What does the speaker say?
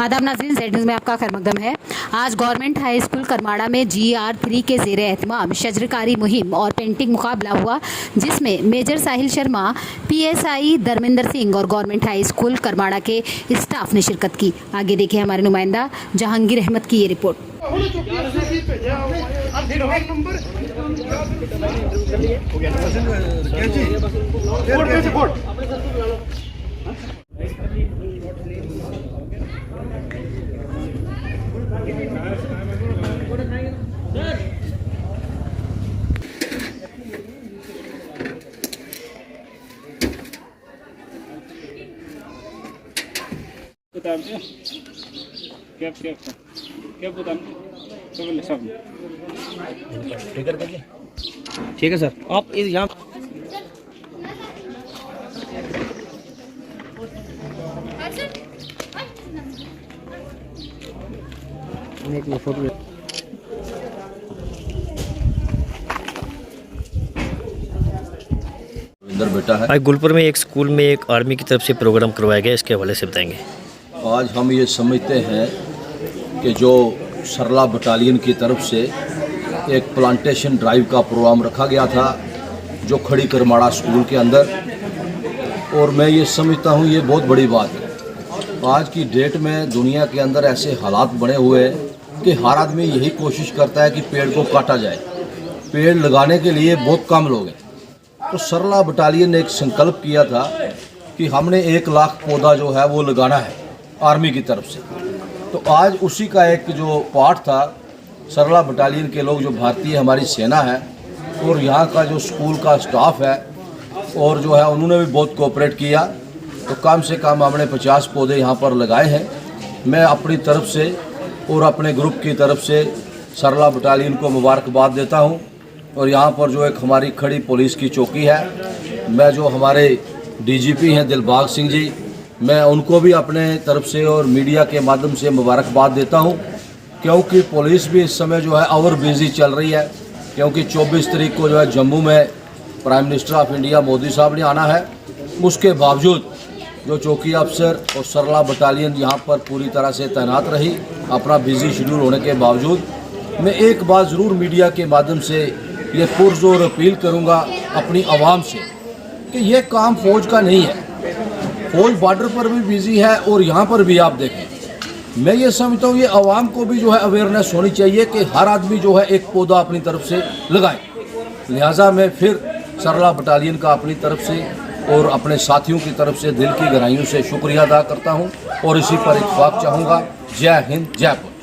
आदाब नाज़रीन, Z news में आपका खैर मकदम है। आज गवर्नमेंट हाई स्कूल करमाड़ा में GR3 के ज़ेर एहतमाम शजरकारी मुहिम और पेंटिंग मुकाबला हुआ, जिसमें मेजर साहिल शर्मा, PSI धर्मेंद्र सिंह और गवर्नमेंट हाई स्कूल करमाड़ा के स्टाफ ने शिरकत की। आगे देखिए हमारे नुमाइंदा जहांगीर अहमद की ये रिपोर्ट। ठीक है सर, आप इस यहाँ फोटो बेटा है। आज गुलपुर में एक स्कूल में एक आर्मी की तरफ से प्रोग्राम करवाया गया, इसके हवाले से बताएंगे। आज हम ये समझते हैं कि जो सरला बटालियन की तरफ से एक प्लांटेशन ड्राइव का प्रोग्राम रखा गया था जो खड़ी करमाड़ा स्कूल के अंदर, और मैं ये समझता हूँ ये बहुत बड़ी बात है। आज की डेट में दुनिया के अंदर ऐसे हालात बने हुए हैं कि हर आदमी यही कोशिश करता है कि पेड़ को काटा जाए, पेड़ लगाने के लिए बहुत कम लोग हैं। तो सरला बटालियन ने एक संकल्प किया था कि हमने 1 लाख पौधा जो है वो लगाना है आर्मी की तरफ से। तो आज उसी का एक जो पार्ट था, सरला बटालियन के लोग जो भारतीय हमारी सेना है और यहाँ का जो स्कूल का स्टाफ है और जो है उन्होंने भी बहुत कोऑपरेट किया। तो कम से कम हमने 50 पौधे यहाँ पर लगाए हैं। मैं अपनी तरफ से और अपने ग्रुप की तरफ से सरला बटालियन को मुबारकबाद देता हूँ। और यहाँ पर जो एक हमारी खड़ी पुलिस की चौकी है, मैं जो हमारे DGP हैं दिलबाग सिंह जी, मैं उनको भी अपने तरफ से और मीडिया के माध्यम से मुबारकबाद देता हूँ, क्योंकि पुलिस भी इस समय जो है और बिजी चल रही है, क्योंकि 24 तारीख को जो है जम्मू में prime minister of India Modi साहब ने आना है। उसके बावजूद जो चौकी अफसर और सरला बटालियन यहाँ पर पूरी तरह से तैनात रही, अपना बिजी शेड्यूल होने के बावजूद। मैं एक बात ज़रूर मीडिया के माध्यम से ये पुरजोर अपील करूँगा अपनी आवाम से कि ये काम फ़ौज का नहीं है। फ़ौज बॉर्डर पर भी बिजी है और यहाँ पर भी आप देखें। मैं ये समझता हूँ ये आवाम को भी जो है अवेयरनेस होनी चाहिए कि हर आदमी जो है एक पौधा अपनी तरफ से लगाए। लिहाजा मैं फिर सरला बटालियन का अपनी तरफ से और अपने साथियों की तरफ से दिल की गहराइयों से शुक्रिया अदा करता हूँ और इसी पर इत्फाक चाहूँगा। जय हिंद, जय भारत।